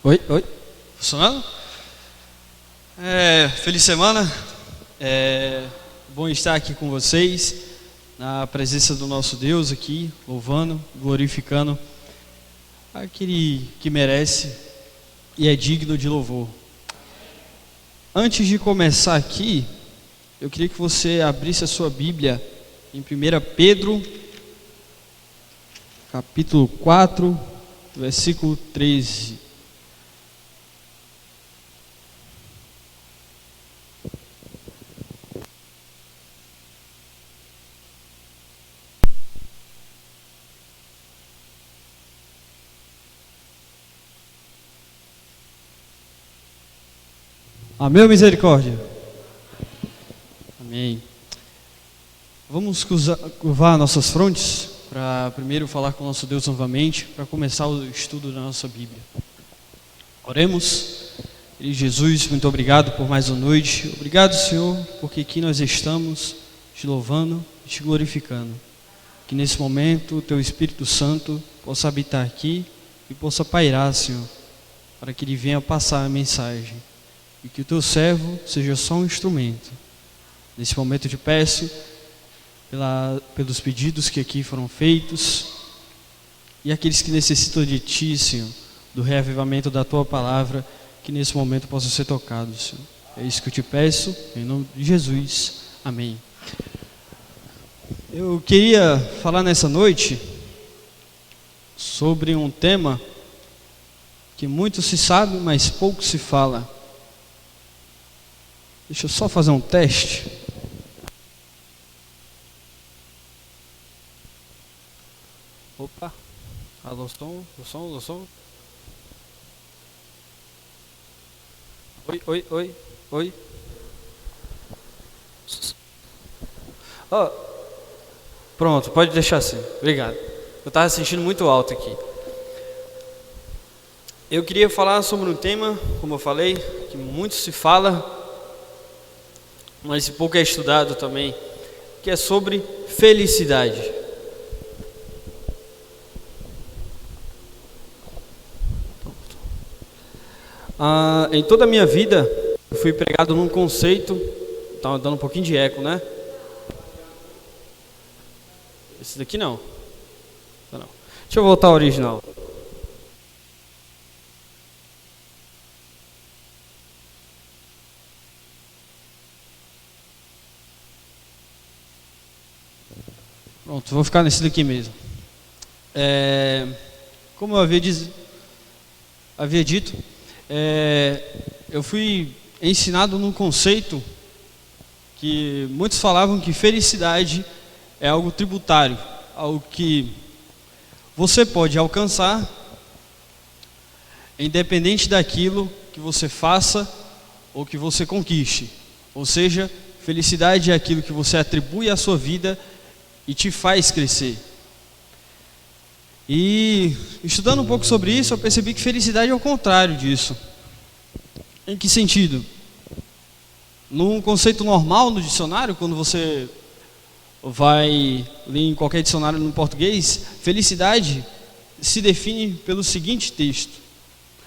Oi, oi. Funcionando? Feliz semana. Bom estar aqui com vocês, na presença do nosso Deus aqui, louvando, glorificando aquele que merece e é digno de louvor. Antes de começar aqui, eu queria que você abrisse a sua Bíblia em 1 Pedro, capítulo 4, versículo 13. Amém, misericórdia. Amém. Vamos curvar nossas frontes para primeiro falar com o nosso Deus novamente, para começar o estudo da nossa Bíblia. Oremos. Querido Jesus, muito obrigado por mais uma noite. Obrigado, Senhor, porque aqui nós estamos te louvando e te glorificando. Que nesse momento o Teu Espírito Santo possa habitar aqui e possa pairar, Senhor, para que Ele venha passar a mensagem. E que o Teu servo seja só um instrumento. Nesse momento eu te peço pelos pedidos que aqui foram feitos e aqueles que necessitam de Ti, Senhor, do reavivamento da Tua palavra, que nesse momento possam ser tocados, Senhor. É isso que eu te peço, em nome de Jesus. Amém. Eu queria falar nessa noite sobre um tema que muito se sabe, mas pouco se fala. Deixa eu só fazer um teste. Opa. Alô, som. Oi. Oh, pronto, pode deixar assim. Obrigado. Eu estava sentindo muito alto aqui. Eu queria falar sobre um tema, como eu falei, que muito se fala, mas pouco é estudado também, que é sobre felicidade. Em toda a minha vida, eu fui pregado num conceito, tá dando um pouquinho de eco, né? Esse daqui não. Deixa eu voltar ao original. Pronto, vou ficar nesse daqui mesmo. Como eu havia dito, eu fui ensinado num conceito que muitos falavam que felicidade é algo tributário, algo que você pode alcançar independente daquilo que você faça ou que você conquiste. Ou seja, felicidade é aquilo que você atribui à sua vida e te faz crescer. E estudando um pouco sobre isso, eu percebi que felicidade é o contrário disso. Em que sentido? Num conceito normal no dicionário, quando você vai ler em qualquer dicionário no português, felicidade se define pelo seguinte texto: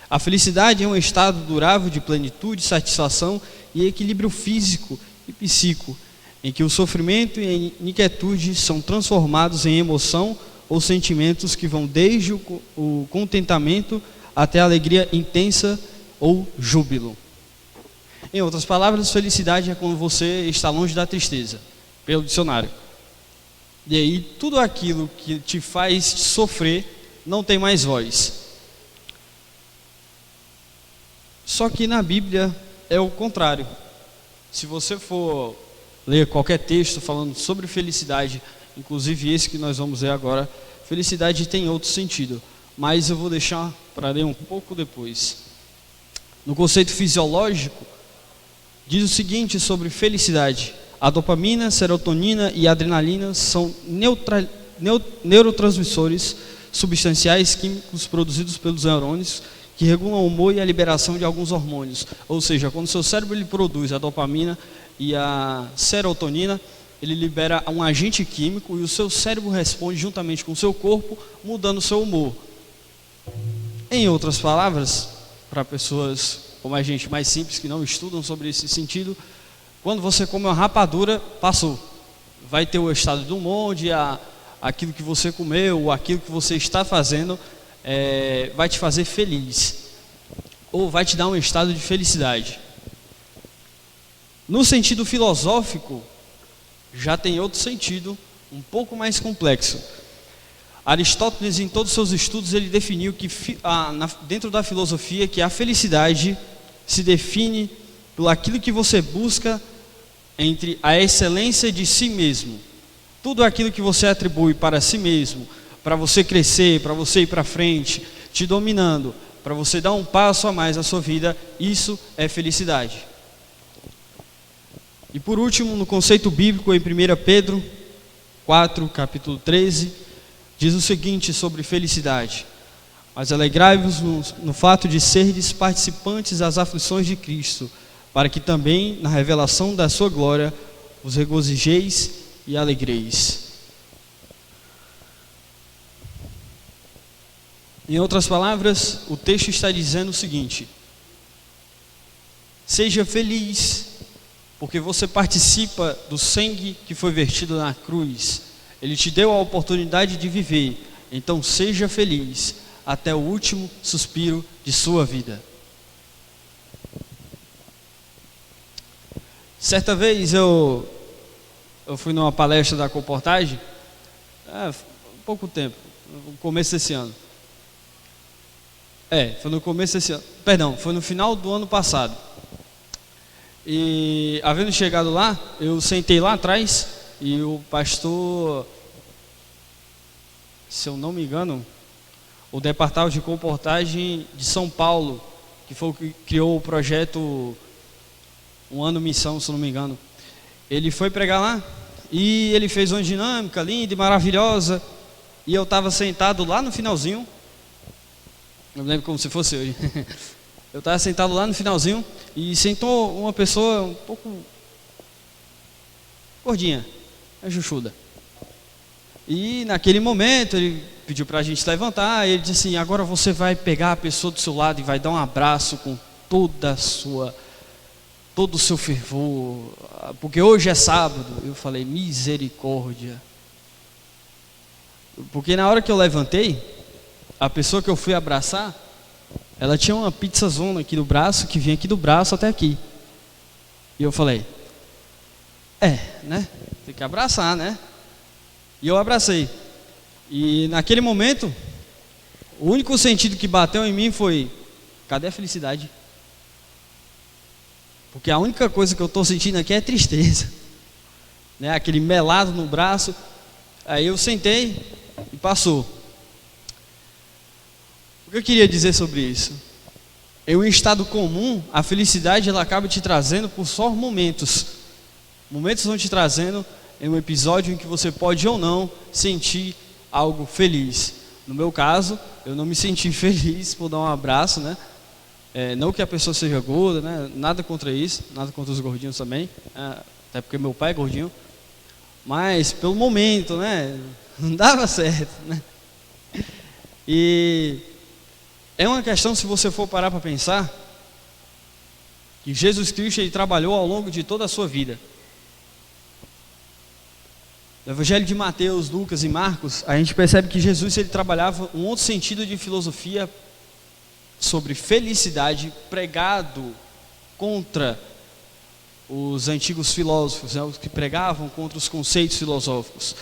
a felicidade é um estado durável de plenitude, satisfação e equilíbrio físico e psíquico, em que o sofrimento e a inquietude são transformados em emoção ou sentimentos que vão desde o contentamento até a alegria intensa ou júbilo. Em outras palavras, felicidade é quando você está longe da tristeza, pelo dicionário. E aí, tudo aquilo que te faz sofrer não tem mais voz. Só que na Bíblia é o contrário. Se você for ler qualquer texto falando sobre felicidade, inclusive esse que nós vamos ler agora, felicidade tem outro sentido, mas eu vou deixar para ler um pouco depois. No conceito fisiológico, diz o seguinte sobre felicidade: a dopamina, serotonina e adrenalina são neurotransmissores substanciais químicos produzidos pelos neurônios que regulam o humor e a liberação de alguns hormônios. Ou seja, quando o seu cérebro ele produz a dopamina e a serotonina, ele libera um agente químico e o seu cérebro responde juntamente com o seu corpo, mudando o seu humor. Em outras palavras, para pessoas como a gente, mais simples, que não estudam sobre esse sentido, quando você come uma rapadura, passou. Vai ter o estado do humor, onde aquilo que você comeu, aquilo que você está fazendo, vai te fazer feliz, ou vai te dar um estado de felicidade. No sentido filosófico, já tem outro sentido, um pouco mais complexo. Aristóteles, em todos os seus estudos, ele definiu que dentro da filosofia, que a felicidade se define por aquilo que você busca entre a excelência de si mesmo. Tudo aquilo que você atribui para si mesmo, para você crescer, para você ir para frente, te dominando, para você dar um passo a mais na sua vida, isso é felicidade. E por último, no conceito bíblico, em 1 Pedro 4, capítulo 13, diz o seguinte sobre felicidade: mas alegrai-vos no fato de serdes participantes das aflições de Cristo, para que também na revelação da sua glória os regozijeis e alegreis. Em outras palavras, o texto está dizendo o seguinte: seja feliz, porque você participa do sangue que foi vertido na cruz. Ele te deu a oportunidade de viver, então seja feliz até o último suspiro de sua vida. Certa vez eu fui numa palestra da Comportagem, pouco tempo, no começo desse ano. Foi no começo desse ano, perdão, foi no final do ano passado. E havendo chegado lá, eu sentei lá atrás e o pastor, se eu não me engano, o departamento de comportagem de São Paulo, que foi o que criou o projeto Um Ano Missão, se eu não me engano, ele foi pregar lá e ele fez uma dinâmica linda e maravilhosa, e eu estava sentado lá no finalzinho. Eu me lembro como se fosse hoje. Eu estava sentado lá no finalzinho e sentou uma pessoa um pouco gordinha, juchuda. E naquele momento ele pediu para a gente levantar, e ele disse assim: agora você vai pegar a pessoa do seu lado e vai dar um abraço com todo o seu fervor, porque hoje é sábado. Eu falei: misericórdia. Porque na hora que eu levantei, a pessoa que eu fui abraçar, ela tinha uma pizzazona aqui do braço, que vinha aqui do braço até aqui. E eu falei: né? Tem que abraçar, né? E eu abracei. E naquele momento, o único sentido que bateu em mim foi: cadê a felicidade? Porque a única coisa que eu estou sentindo aqui é tristeza, né? Aquele melado no braço. Aí eu sentei e passou. O que eu queria dizer sobre isso? Em um estado comum, a felicidade ela acaba te trazendo por só momentos. Momentos vão te trazendo em um episódio em que você pode ou não sentir algo feliz. No meu caso, eu não me senti feliz por dar um abraço, né? Não que a pessoa seja gorda, né? Nada contra isso, nada contra os gordinhos também, até porque meu pai é gordinho. Mas pelo momento, né? Não dava certo, né? E é uma questão, se você for parar para pensar, que Jesus Cristo ele trabalhou ao longo de toda a sua vida. No Evangelho de Mateus, Lucas e Marcos, a gente percebe que Jesus ele trabalhava um outro sentido de filosofia sobre felicidade, pregado contra os antigos filósofos, né, os que pregavam contra os conceitos filosóficos.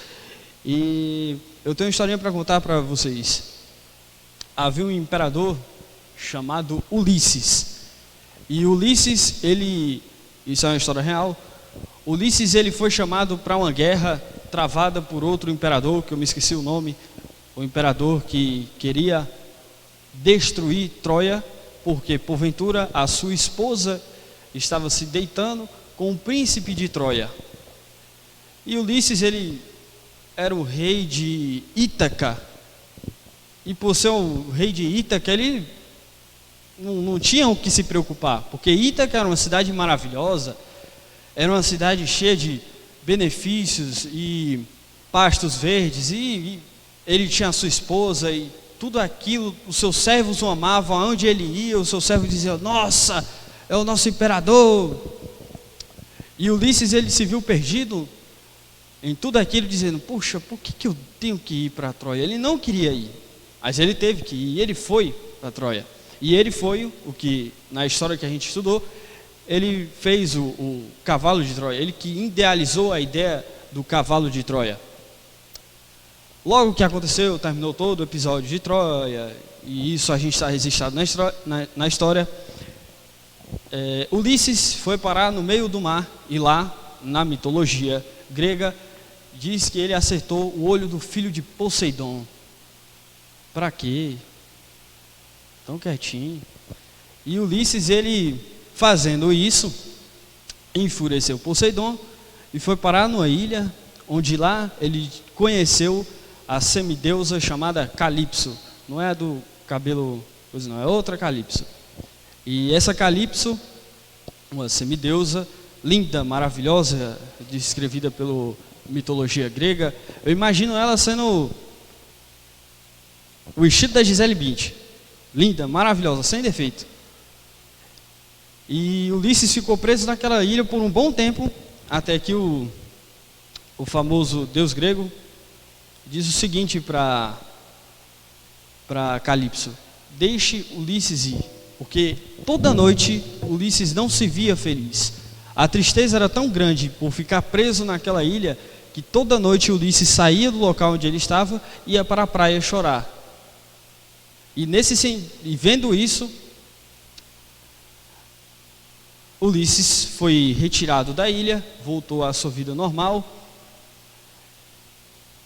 E eu tenho uma historinha para contar para vocês. Havia um imperador chamado Ulisses. E Ulisses, isso é uma história real. Ulisses ele foi chamado para uma guerra travada por outro imperador, que eu me esqueci o nome, o imperador que queria destruir Troia, porque porventura a sua esposa estava se deitando com o príncipe de Troia. E Ulisses ele era o rei de Ítaca, e por ser o rei de Ítaca ele não tinha o que se preocupar, porque Ítaca era uma cidade maravilhosa, era uma cidade cheia de benefícios e pastos verdes, e ele tinha a sua esposa e tudo aquilo, os seus servos o amavam, aonde ele ia, os seus servos diziam: nossa, é o nosso imperador. E Ulisses, ele se viu perdido em tudo aquilo, dizendo: puxa, por que eu tenho que ir para Troia? Ele não queria ir, mas ele teve que ir, e ele foi para Troia. E ele foi o que, na história que a gente estudou, ele fez o cavalo de Troia, ele que idealizou a ideia do cavalo de Troia. Logo que aconteceu, terminou todo o episódio de Troia, e isso a gente está registrado na história. Ulisses foi parar no meio do mar, e lá, na mitologia grega, diz que ele acertou o olho do filho de Poseidon. Para quê? Tão quietinho. E Ulisses, ele fazendo isso, enfureceu Poseidon e foi parar numa ilha, onde lá ele conheceu a semideusa chamada Calipso. Não é a do cabelo, pois não, é outra Calipso. E essa Calipso, uma semideusa linda, maravilhosa, descrevida pela mitologia grega, eu imagino ela sendo o estilo da Gisele Bündchen, linda, maravilhosa, sem defeito. E Ulisses ficou preso naquela ilha por um bom tempo, até que o famoso deus grego diz o seguinte para Calipso: deixe Ulisses ir, porque toda noite Ulisses não se via feliz. A tristeza era tão grande por ficar preso naquela ilha, que toda noite Ulisses saía do local onde ele estava e ia para a praia chorar. E vendo isso, Ulisses foi retirado da ilha, voltou à sua vida normal,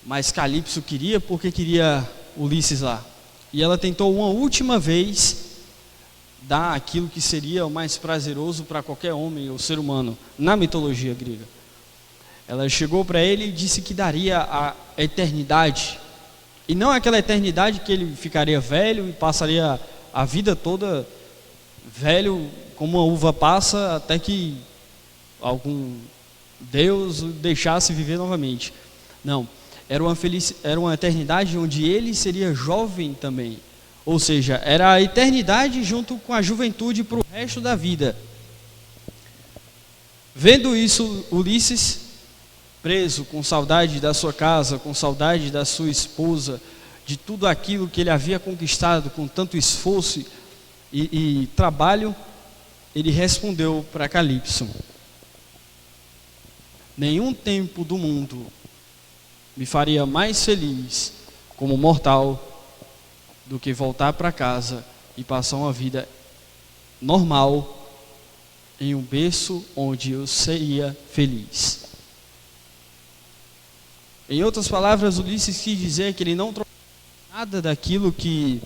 mas Calipso queria, porque queria Ulisses lá. E ela tentou uma última vez dar aquilo que seria o mais prazeroso para qualquer homem ou ser humano, na mitologia grega. Ela chegou para ele e disse que daria a eternidade. E não aquela eternidade que ele ficaria velho e passaria a vida toda velho, como uma uva passa, até que algum Deus o deixasse viver novamente. Não, era uma eternidade onde ele seria jovem também. Ou seja, era a eternidade junto com a juventude para o resto da vida. Vendo isso, Ulisses, preso, com saudade da sua casa, com saudade da sua esposa, de tudo aquilo que ele havia conquistado com tanto esforço e trabalho, ele respondeu para Calipso: nenhum tempo do mundo me faria mais feliz como mortal do que voltar para casa e passar uma vida normal em um berço onde eu seria feliz. Em outras palavras, Ulisses quis dizer que ele não trocou nada daquilo que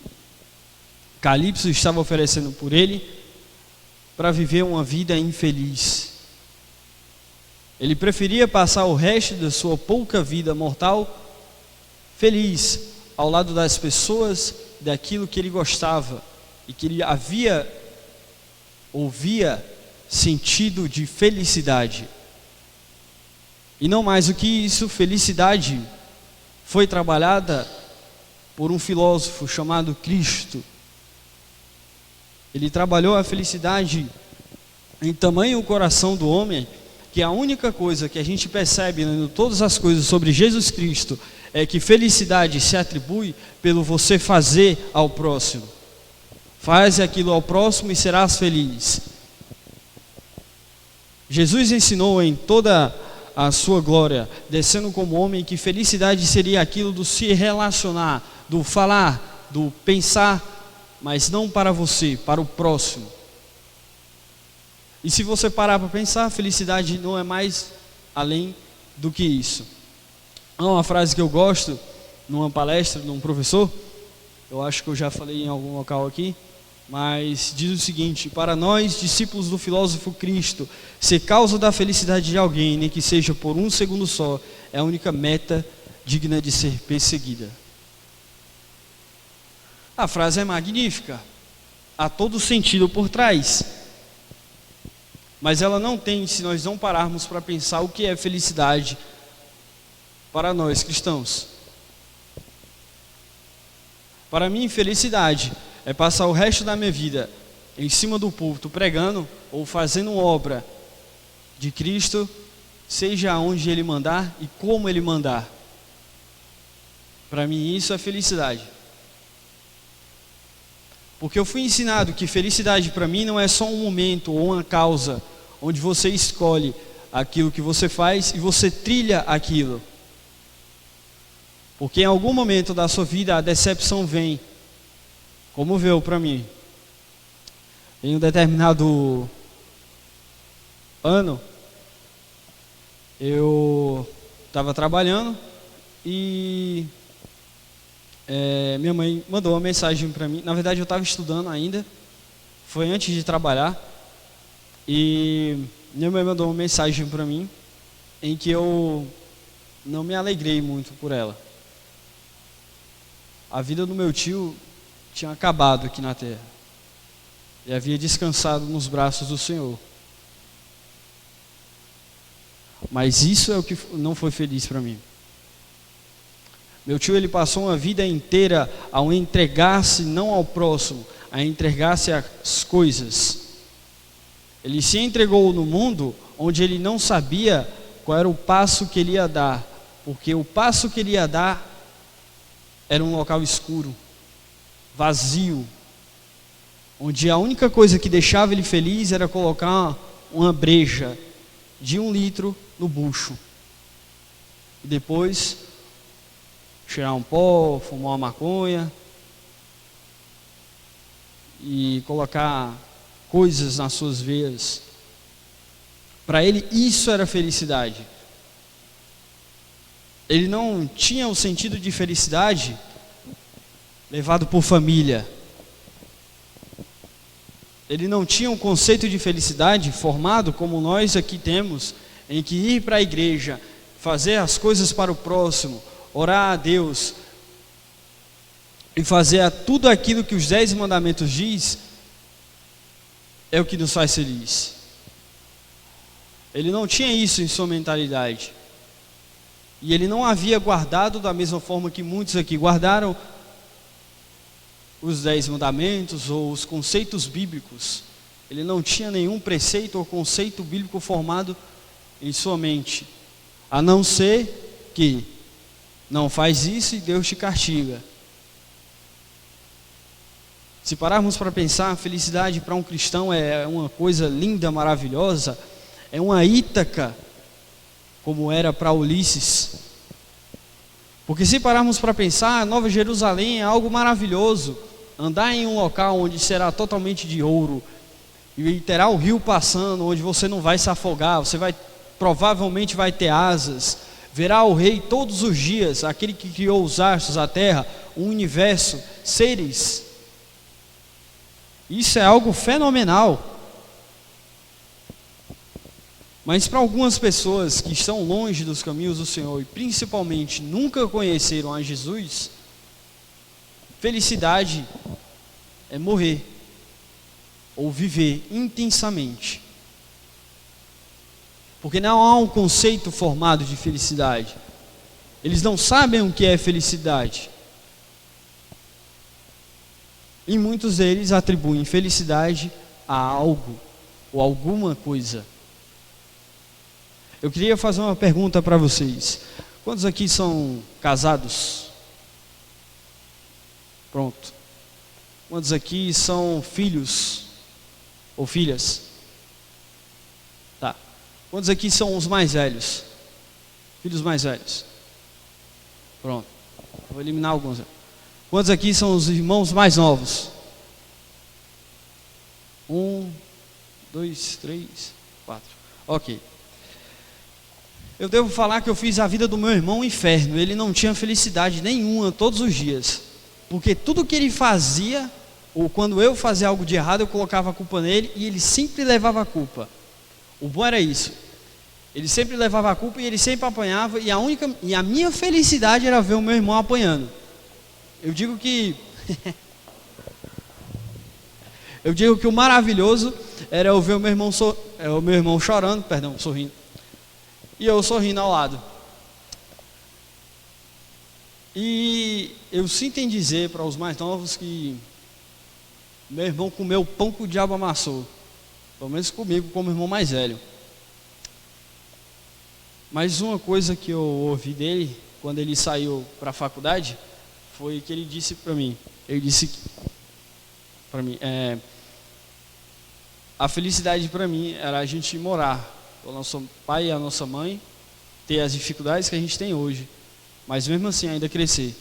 Calipso estava oferecendo por ele para viver uma vida infeliz. Ele preferia passar o resto da sua pouca vida mortal feliz, ao lado das pessoas, daquilo que ele gostava e que ele ouvia sentido de felicidade. E não mais do que isso, felicidade foi trabalhada por um filósofo chamado Cristo. Ele trabalhou a felicidade em tamanho coração do homem, que a única coisa que a gente percebe em todas as coisas sobre Jesus Cristo é que felicidade se atribui pelo você fazer ao próximo. Faz aquilo ao próximo e serás feliz. Jesus ensinou em toda a sua glória, descendo como homem, que felicidade seria aquilo do se relacionar, do falar, do pensar, mas não para você, para o próximo. E se você parar para pensar, felicidade não é mais além do que isso. Há uma frase que eu gosto, numa palestra de um professor, eu acho que eu já falei em algum local aqui, mas diz o seguinte: para nós, discípulos do filósofo Cristo, ser causa da felicidade de alguém, nem que seja por um segundo só, é a única meta digna de ser perseguida. A frase é magnífica, há todo sentido por trás, mas ela não tem, se nós não pararmos para pensar o que é felicidade para nós cristãos. Para mim, felicidade é passar o resto da minha vida em cima do púlpito pregando ou fazendo obra de Cristo, seja onde Ele mandar e como Ele mandar. Para mim isso é felicidade. Porque eu fui ensinado que felicidade para mim não é só um momento ou uma causa onde você escolhe aquilo que você faz e você trilha aquilo. Porque em algum momento da sua vida a decepção vem, como veio para mim. Em um determinado ano, eu estava trabalhando e minha mãe mandou uma mensagem para mim. Na verdade eu estava estudando ainda, foi antes de trabalhar, e minha mãe mandou uma mensagem para mim em que eu não me alegrei muito por ela. A vida do meu tio tinha acabado aqui na terra e havia descansado nos braços do Senhor. Mas isso é o que não foi feliz para mim. Meu tio, ele passou uma vida inteira a entregar-se não ao próximo, a entregar-se às coisas. Ele se entregou no mundo onde ele não sabia qual era o passo que ele ia dar, porque o passo que ele ia dar era um local escuro, vazio, onde a única coisa que deixava ele feliz era colocar uma breja de 1 litro no bucho e depois cheirar um pó, fumar uma maconha e colocar coisas nas suas veias. Para ele isso era felicidade. Ele não tinha o sentido de felicidade levado por família. Ele não tinha um conceito de felicidade formado como nós aqui temos, em que ir para a igreja, fazer as coisas para o próximo, orar a Deus e fazer tudo aquilo que os 10 mandamentos diz, é o que nos faz feliz. Ele não tinha isso em sua mentalidade. E ele não havia guardado da mesma forma que muitos aqui guardaram os 10 mandamentos ou os conceitos bíblicos. Ele não tinha nenhum preceito ou conceito bíblico formado em sua mente, a não ser que não faz isso e Deus te castiga. Se pararmos para pensar, a felicidade para um cristão é uma coisa linda, maravilhosa, é uma Ítaca, como era para Ulisses. Porque se pararmos para pensar, a Nova Jerusalém é algo maravilhoso. Andar em um local onde será totalmente de ouro, e terá o rio passando, onde você não vai se afogar, você provavelmente vai ter asas, verá o rei todos os dias, aquele que criou os astros, a terra, o universo, seres. Isso é algo fenomenal. Mas para algumas pessoas que estão longe dos caminhos do Senhor e principalmente nunca conheceram a Jesus, felicidade é morrer ou viver intensamente. Porque não há um conceito formado de felicidade. Eles não sabem o que é felicidade. E muitos deles atribuem felicidade a algo ou alguma coisa. Eu queria fazer uma pergunta para vocês. Quantos aqui são casados? Pronto. Quantos aqui são filhos ou filhas? Tá. Quantos aqui são os mais velhos? Filhos mais velhos? Pronto. Vou eliminar alguns. Quantos aqui são os irmãos mais novos? 1, 2, 3, 4. Ok. Eu devo falar que eu fiz a vida do meu irmão um inferno. Ele não tinha felicidade nenhuma todos os dias. Porque tudo que ele fazia, ou quando eu fazia algo de errado, eu colocava a culpa nele e ele sempre levava a culpa. O bom era isso. Ele sempre levava a culpa e ele sempre apanhava, e a minha felicidade era ver o meu irmão apanhando. Eu digo que o maravilhoso era eu ver o meu irmão chorando, sorrindo. E eu sorrindo ao lado. E eu sinto em dizer para os mais novos que meu irmão comeu o pão que o diabo amassou. Pelo menos comigo, como irmão mais velho. Mas uma coisa que eu ouvi dele, quando ele saiu para a faculdade, foi que ele disse para mim. Ele disse para mim, a felicidade para mim era a gente morar com o nosso pai e a nossa mãe, ter as dificuldades que a gente tem hoje, mas mesmo assim ainda crescer.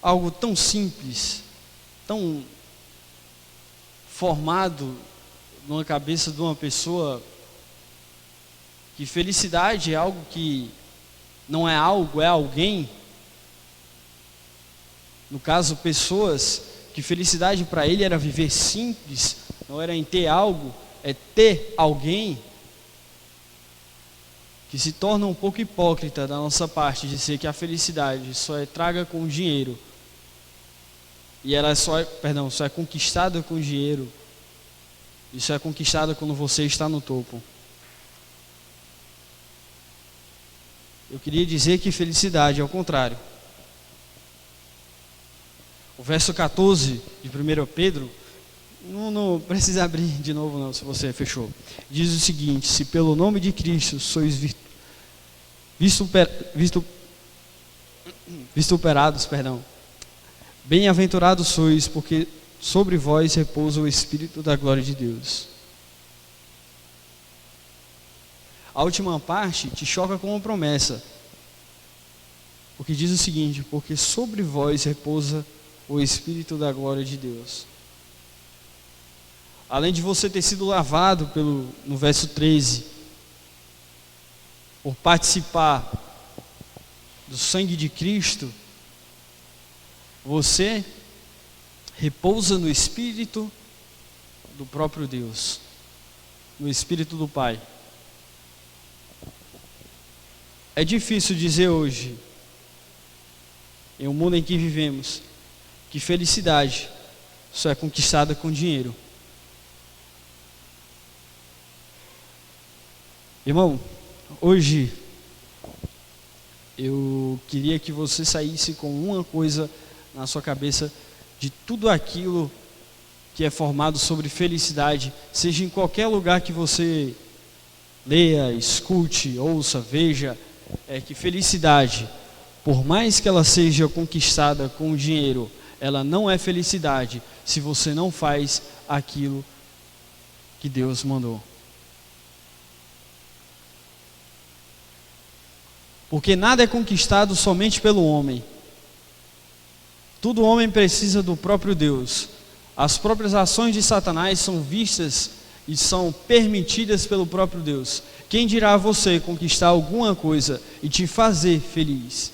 Algo tão simples, tão formado numa cabeça de uma pessoa, que felicidade é algo que não é algo, é alguém. No caso, pessoas, que felicidade para ele era viver simples, não era em ter algo, é ter alguém, que se torna um pouco hipócrita da nossa parte dizer que a felicidade só é traga com dinheiro. E ela só é conquistada com dinheiro. Isso é conquistada quando você está no topo. Eu queria dizer que felicidade é o contrário. O verso 14 de 1 Pedro, não precisa abrir de novo não, se você fechou. Diz o seguinte: se pelo nome de Cristo sois vituperados, bem-aventurados sois, porque sobre vós repousa o Espírito da glória de Deus. A última parte te choca com uma promessa, porque diz o seguinte: porque sobre vós repousa o Espírito da glória de Deus. Além de você ter sido lavado no verso 13, por participar do sangue de Cristo, você repousa no Espírito do próprio Deus, no Espírito do Pai. É difícil dizer hoje, em um mundo em que vivemos, que felicidade só é conquistada com dinheiro. Irmão, hoje eu queria que você saísse com uma coisa na sua cabeça de tudo aquilo que é formado sobre felicidade, seja em qualquer lugar que você leia, escute, ouça, veja, que felicidade, por mais que ela seja conquistada com dinheiro, ela não é felicidade se você não faz aquilo que Deus mandou. Porque nada é conquistado somente pelo homem. Todo homem precisa do próprio Deus. As próprias ações de Satanás são vistas e são permitidas pelo próprio Deus. Quem dirá a você conquistar alguma coisa e te fazer feliz?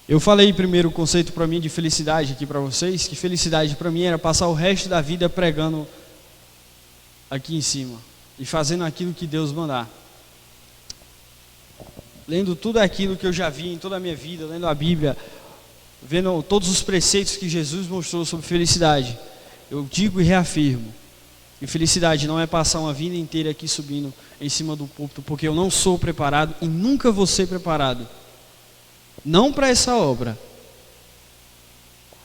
Eu falei primeiro o conceito para mim de felicidade aqui para vocês, que felicidade para mim era passar o resto da vida pregando aqui em cima e fazendo aquilo que Deus mandar. Lendo tudo aquilo que eu já vi em toda a minha vida, lendo a Bíblia, vendo todos os preceitos que Jesus mostrou sobre felicidade, eu digo e reafirmo que felicidade não é passar uma vida inteira aqui subindo em cima do púlpito, porque eu não sou preparado e nunca vou ser preparado. Não para essa obra.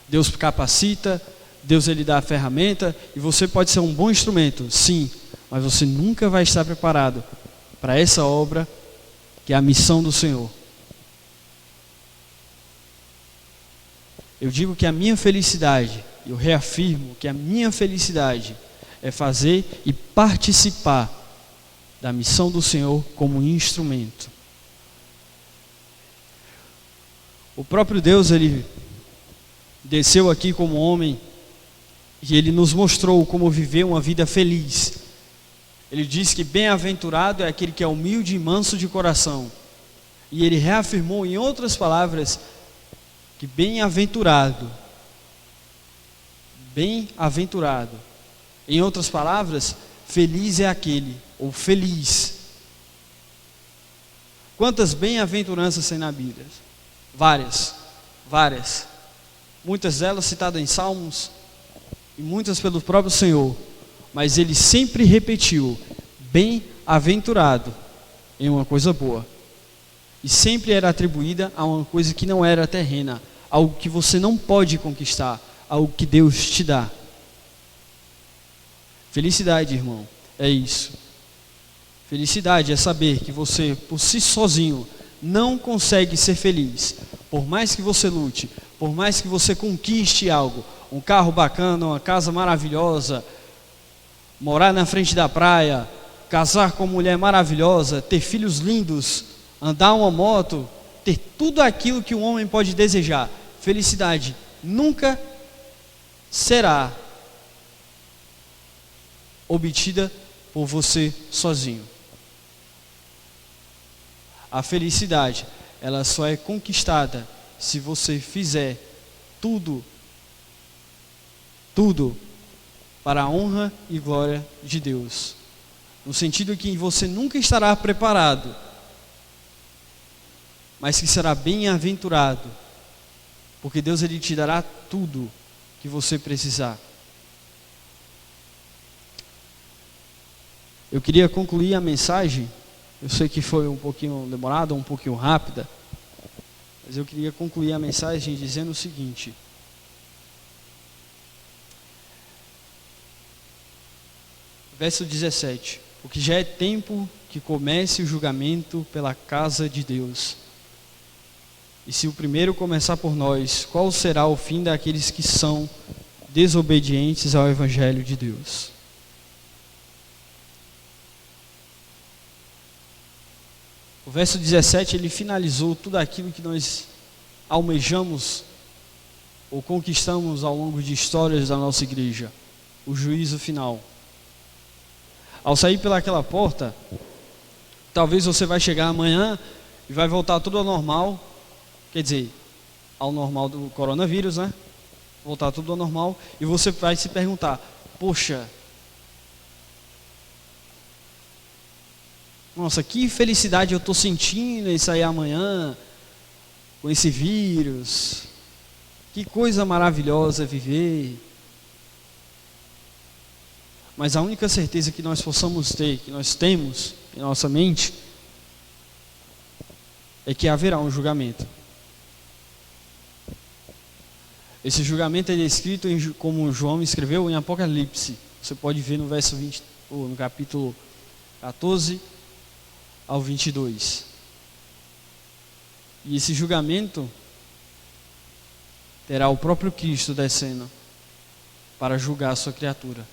Deus capacita, Deus ele dá a ferramenta e você pode ser um bom instrumento, sim, mas você nunca vai estar preparado para essa obra que é a missão do Senhor. Eu digo que a minha felicidade, eu reafirmo que a minha felicidade é fazer e participar da missão do Senhor como instrumento. O próprio Deus, ele desceu aqui como homem e ele nos mostrou como viver uma vida feliz. Ele diz que bem-aventurado é aquele que é humilde e manso de coração. E ele reafirmou em outras palavras que bem-aventurado, em outras palavras, feliz é aquele, ou feliz. Quantas bem-aventuranças tem na Bíblia? Várias. Muitas delas citadas em Salmos e muitas pelo próprio Senhor. mas ele sempre repetiu: bem-aventurado em uma coisa boa. E sempre era atribuída a uma coisa que não era terrena, algo que você não pode conquistar, algo que Deus te dá. Felicidade, irmão, é isso. Felicidade é saber que você, por si sozinho, não consegue ser feliz. Por mais que você lute, por mais que você conquiste algo, um carro bacana, uma casa maravilhosa, morar na frente da praia, casar com uma mulher maravilhosa, ter filhos lindos, andar uma moto, ter tudo aquilo que um homem pode desejar. Felicidade nunca será obtida por você sozinho. A felicidade, ela só é conquistada se você fizer tudo para a honra e glória de Deus. No sentido que você nunca estará preparado, mas que será bem-aventurado, porque Deus ele te dará tudo que você precisar. Eu queria concluir a mensagem. Eu sei que foi um pouquinho demorada, um pouquinho rápida, mas eu queria concluir a mensagem dizendo o seguinte: verso 17: porque já é tempo que comece o julgamento pela casa de Deus. E se o primeiro começar por nós, qual será o fim daqueles que são desobedientes ao Evangelho de Deus? O verso 17, ele finalizou tudo aquilo que nós almejamos ou conquistamos ao longo de histórias da nossa igreja, o juízo final. Ao sair pelaquela porta, talvez você vai chegar amanhã e vai voltar tudo ao normal, quer dizer, ao normal do coronavírus, né? Voltar tudo ao normal, e você vai se perguntar: poxa, nossa, que felicidade eu estou sentindo em sair amanhã com esse vírus. Que coisa maravilhosa viver. Mas a única certeza que nós possamos ter, que nós temos em nossa mente, é que haverá um julgamento. Esse julgamento é escrito como João escreveu em Apocalipse. Você pode ver no verso 20, ou no capítulo 14 ao 22. E esse julgamento terá o próprio Cristo descendo para julgar a sua criatura.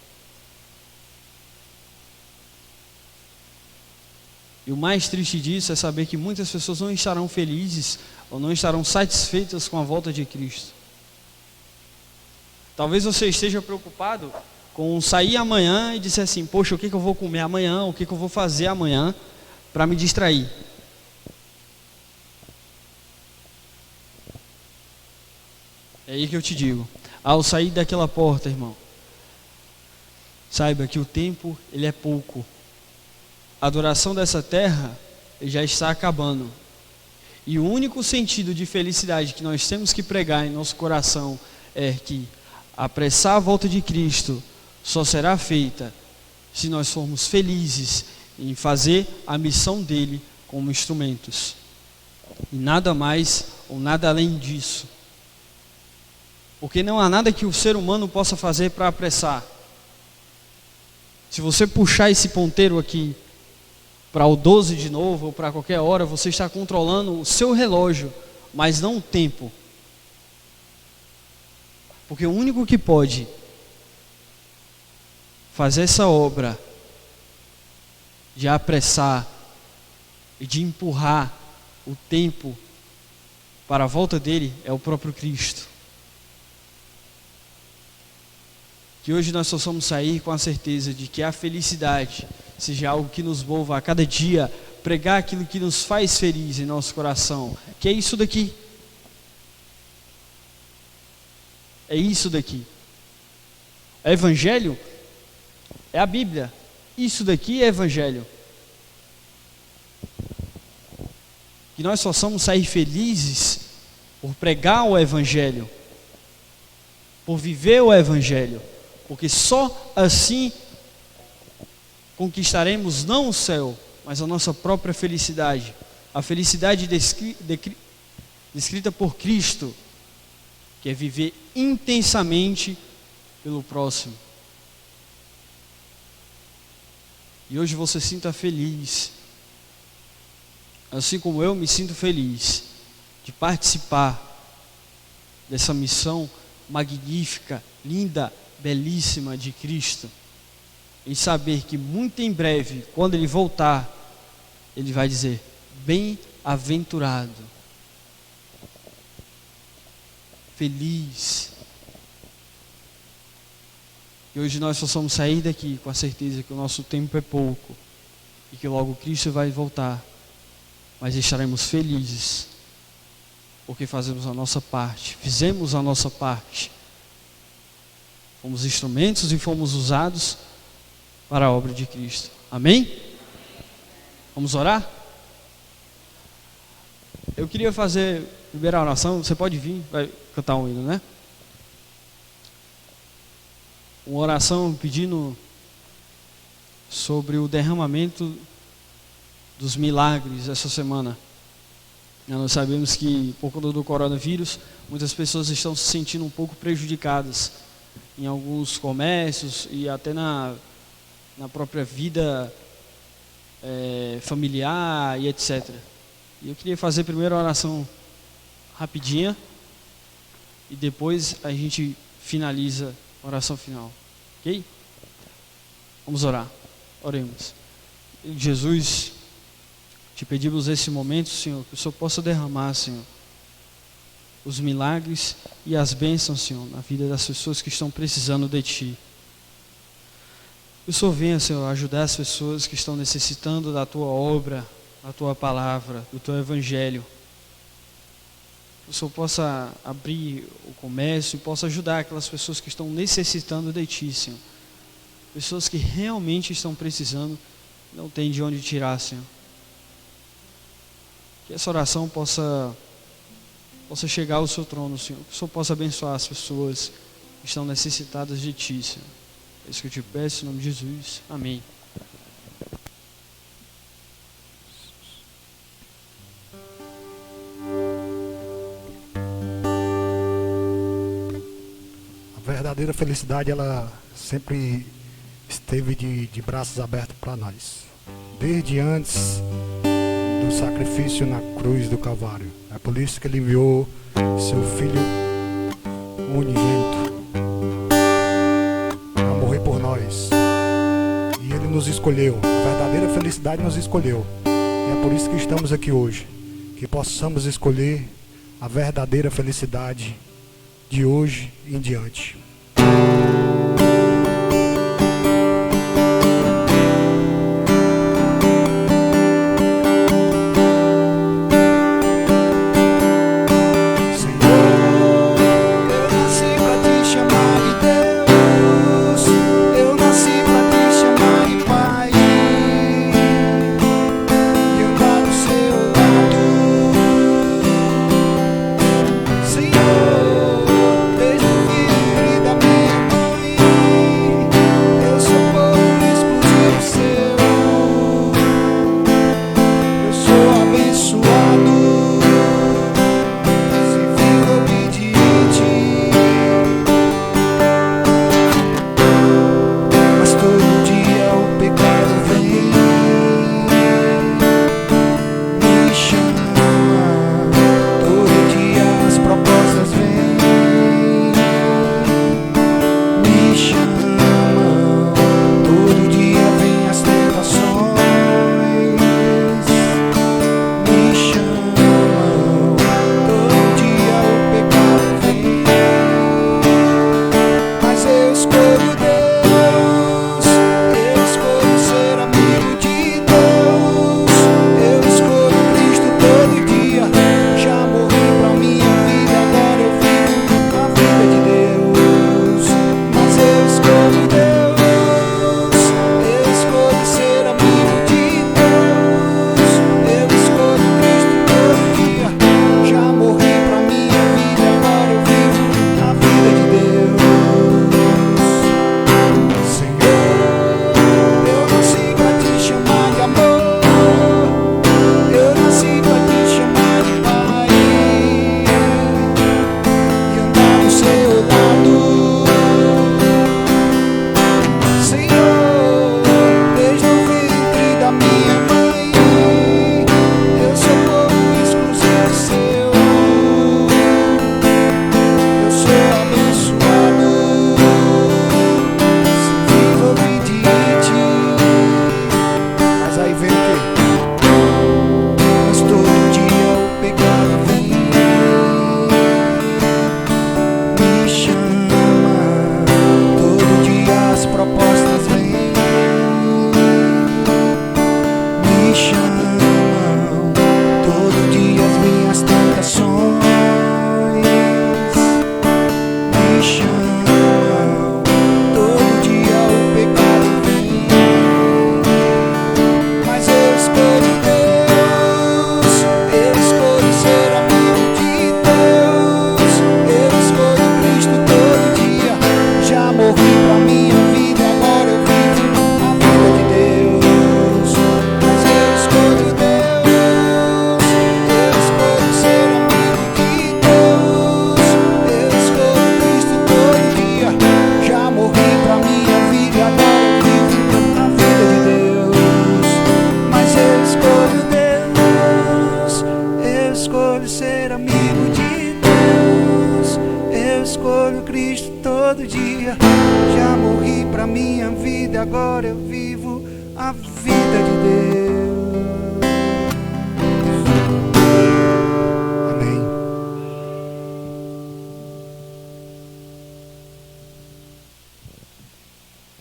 E o mais triste disso é saber que muitas pessoas não estarão felizes ou não estarão satisfeitas com a volta de Cristo. Talvez você esteja preocupado com sair amanhã e dizer assim: poxa, o que eu vou comer amanhã, o que eu vou fazer amanhã para me distrair. É aí que eu te digo: ao sair daquela porta, irmão, saiba que o tempo ele é pouco. A duração dessa terra já está acabando. E o único sentido de felicidade que nós temos que pregar em nosso coração é que apressar a volta de Cristo só será feita se nós formos felizes em fazer a missão dele como instrumentos. E nada mais ou nada além disso. Porque não há nada que o ser humano possa fazer para apressar. Se você puxar esse ponteiro aqui para o 12 de novo, ou para qualquer hora, você está controlando o seu relógio, mas não o tempo. Porque o único que pode fazer essa obra de apressar e de empurrar o tempo para a volta dele é o próprio Cristo. Que hoje nós possamos sair com a certeza de que a felicidade seja algo que nos mova a cada dia, pregar aquilo que nos faz feliz em nosso coração, que é isso daqui. É isso daqui. O Evangelho é a Bíblia. Isso daqui é Evangelho. Que nós possamos sair felizes por pregar o Evangelho, por viver o Evangelho, porque só assim conquistaremos não o céu, mas a nossa própria felicidade. A felicidade descrita por Cristo, que é viver intensamente pelo próximo. E hoje você sinta feliz, assim como eu me sinto feliz, de participar dessa missão magnífica, linda, belíssima de Cristo, em saber que muito em breve, quando Ele voltar, Ele vai dizer: bem-aventurado, feliz. E hoje nós possamos sair daqui com a certeza que o nosso tempo é pouco e que logo Cristo vai voltar, mas estaremos felizes porque fizemos a nossa parte, fomos instrumentos e fomos usados para a obra de Cristo. Amém? Vamos orar? Eu queria fazer a primeira oração. Você pode vir, vai cantar um hino, né? Uma oração pedindo sobre o derramamento dos milagres essa semana. Nós sabemos que por conta do coronavírus, muitas pessoas estão se sentindo um pouco prejudicadas em alguns comércios e até na própria vida familiar e etc. E eu queria fazer primeiro a oração rapidinha e depois a gente finaliza a oração final, ok? Vamos orar, oremos. Jesus, te pedimos nesse momento, Senhor, que o Senhor possa derramar, Senhor, os milagres e as bênçãos, Senhor, na vida das pessoas que estão precisando de Ti. Que o Senhor venha, Senhor, ajudar as pessoas que estão necessitando da Tua obra, da Tua palavra, do Teu Evangelho. Que o Senhor possa abrir o comércio e possa ajudar aquelas pessoas que estão necessitando de Ti, Senhor. Pessoas que realmente estão precisando, não têm de onde tirar, Senhor. Que essa oração possa chegar ao Seu trono, Senhor. Que o Senhor possa abençoar as pessoas que estão necessitadas de Ti, Senhor. É isso que eu te peço, em nome de Jesus. Amém. A verdadeira felicidade, ela sempre esteve de braços abertos para nós. Desde antes do sacrifício na cruz do Calvário. É por isso que Ele enviou Seu Filho unigênito a morrer por nós. E Ele nos escolheu. A verdadeira felicidade nos escolheu. E é por isso que estamos aqui hoje. Que possamos escolher a verdadeira felicidade de hoje em diante. Senhor, desde o ventre da minha mãe escolho Cristo todo dia. Já morri pra minha vida, agora eu vivo a vida de Deus. Amém.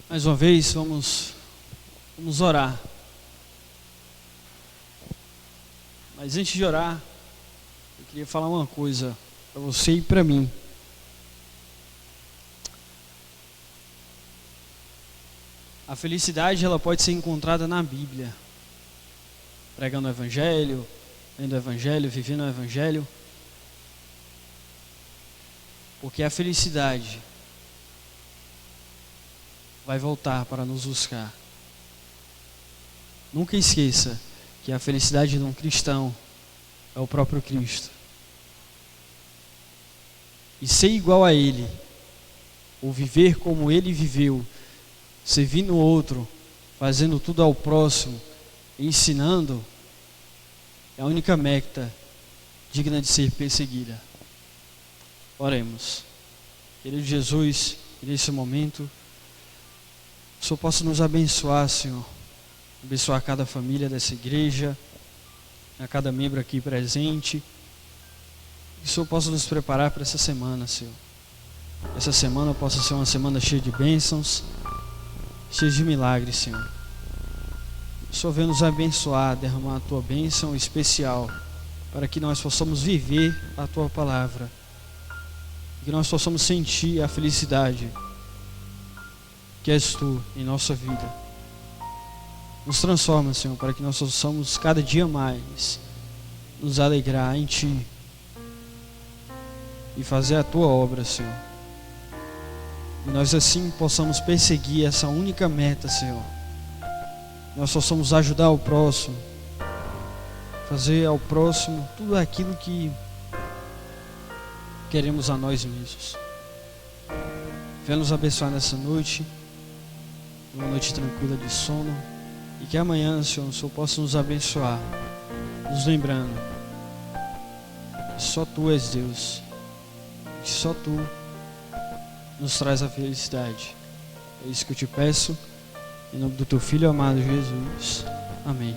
Mais uma vez, vamos orar. Mas antes de orar, eu queria falar uma coisa para você e para mim. A felicidade, ela pode ser encontrada na Bíblia. Pregando o Evangelho, lendo o Evangelho, vivendo o Evangelho. Porque a felicidade vai voltar para nos buscar. Nunca esqueça que a felicidade de um cristão é o próprio Cristo. E ser igual a Ele, ou viver como Ele viveu, servindo o outro, fazendo tudo ao próximo, ensinando, é a única meta digna de ser perseguida. Oremos. Querido Jesus, nesse momento, o Senhor possa nos abençoar, Senhor. Abençoar cada família dessa igreja, a cada membro aqui presente. Que o Senhor possa nos preparar para essa semana, Senhor. Essa semana possa ser uma semana cheia de bênçãos, cheia de milagres, Senhor. O Senhor venha nos abençoar, derramar a Tua bênção especial, para que nós possamos viver a Tua palavra. Que nós possamos sentir a felicidade que és Tu em nossa vida. Nos transforma, Senhor, para que nós possamos cada dia mais nos alegrar em Ti e fazer a Tua obra, Senhor. E nós assim possamos perseguir essa única meta, Senhor. Nós possamos ajudar o próximo, fazer ao próximo tudo aquilo que queremos a nós mesmos. Venha nos abençoar nessa noite, uma noite tranquila de sono. E que amanhã, Senhor, o Senhor possa nos abençoar, nos lembrando que só Tu és Deus, que só Tu nos traz a felicidade. É isso que eu te peço, em nome do Teu Filho amado Jesus. Amém.